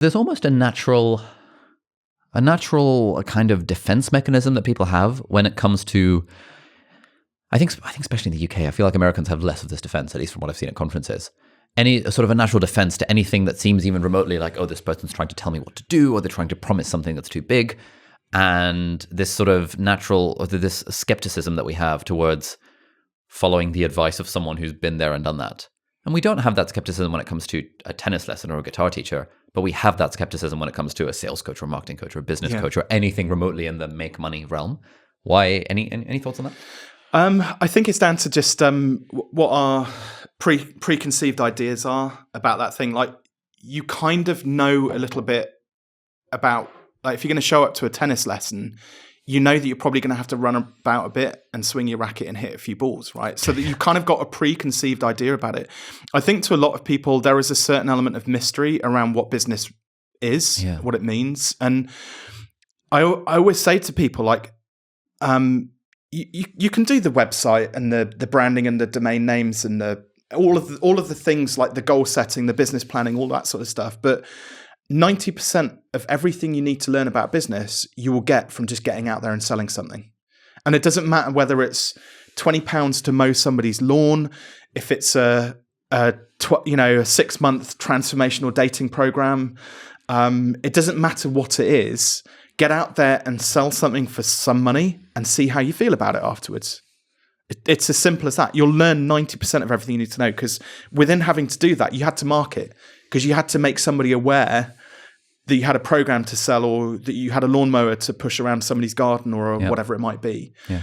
There's almost a natural kind of defense mechanism that people have when it comes to, I think especially in the UK, I feel like Americans have less of this defense, at least from what I've seen at conferences. Any sort of a natural defense to anything that seems even remotely like, oh, this person's trying to tell me what to do, or they're trying to promise something that's too big. And this sort of natural, or this skepticism that we have towards following the advice of someone who's been there and done that. And we don't have that skepticism when it comes to a tennis lesson or a guitar teacher, but we have that skepticism when it comes to a sales coach or a marketing coach or a business coach or anything remotely in the make money realm. Why? Any thoughts on that? I think it's down to just what our preconceived ideas are about that thing. Like, you kind of know a little bit about, like, if you're going to show up to a tennis lesson, you know that you're probably going to have to run about a bit and swing your racket and hit a few balls, right? So that you've kind of got a preconceived idea about it. I think to a lot of people, there is a certain element of mystery around what business is, what it means. And I always say to people, like, you can do the website and the branding and the domain names and all of the things like the goal setting, the business planning, all that sort of stuff. But 90% of everything you need to learn about business, you will get from just getting out there and selling something. And it doesn't matter whether it's £20 to mow somebody's lawn, if it's a 6-month transformational dating program. It doesn't matter what it is. Get out there and sell something for some money and see how you feel about it afterwards. It's as simple as that. You'll learn 90% of everything you need to know, because within having to do that, you had to market, because you had to make somebody aware that you had a program to sell, or that you had a lawnmower to push around somebody's garden, or whatever it might be. Yeah.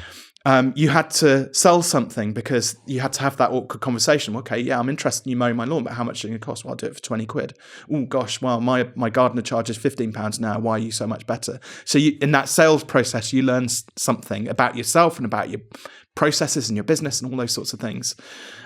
You had to sell something because you had to have that awkward conversation. Okay, yeah, I'm interested in you mowing my lawn, but how much is it going to cost? Well, I'll do it for 20 quid. Oh gosh, well, my gardener charges £15 now. Why are you so much better? So in that sales process, you learn something about yourself and about your processes and your business and all those sorts of things.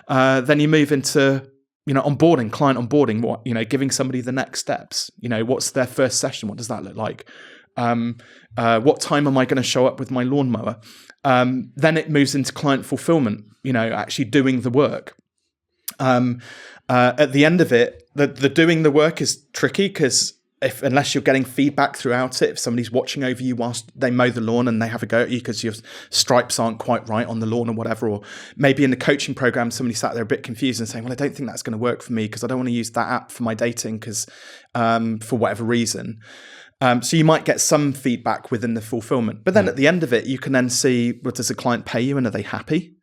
Then you move into onboarding, client onboarding, giving somebody the next steps. What's their first session? What does that look like? What time am I going to show up with my lawnmower? Then it moves into client fulfillment, actually doing the work. At the end of it, the doing the work is tricky, because unless you're getting feedback throughout it, if somebody's watching over you whilst they mow the lawn and they have a go at you because your stripes aren't quite right on the lawn or whatever, or maybe in the coaching program, somebody sat there a bit confused and saying, well, I don't think that's going to work for me because I don't want to use that app for my dating because for whatever reason. So you might get some feedback within the fulfillment. But then at the end of it, you can then see, well, does the client pay you and are they happy?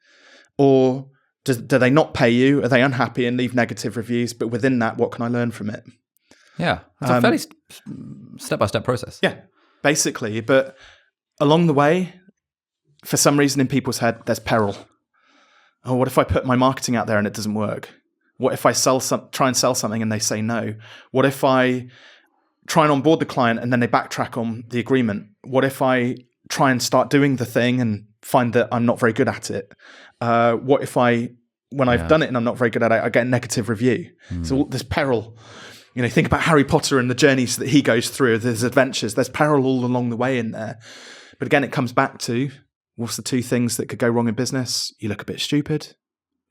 Or do they not pay you? Are they unhappy and leave negative reviews? But within that, what can I learn from it? Yeah, it's a fairly step-by-step process. Yeah, basically. But along the way, for some reason in people's head, there's peril. Oh, what if I put my marketing out there and it doesn't work? What if I try and sell something and they say no? What if I try and onboard the client and then they backtrack on the agreement? What if I try and start doing the thing and find that I'm not very good at it? What if when I've done it and I'm not very good at it, I get a negative review? So there's peril. Think about Harry Potter and the journeys that he goes through, there's adventures, there's peril all along the way in there. But again, it comes back to, what's the two things that could go wrong in business? You look a bit stupid,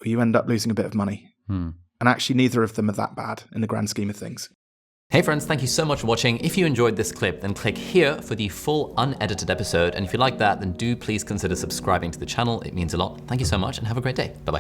or you end up losing a bit of money. And actually, neither of them are that bad in the grand scheme of things. Hey friends, thank you so much for watching. If you enjoyed this clip, then click here for the full unedited episode. And if you like that, then do please consider subscribing to the channel. It means a lot. Thank you so much and have a great day. Bye-bye.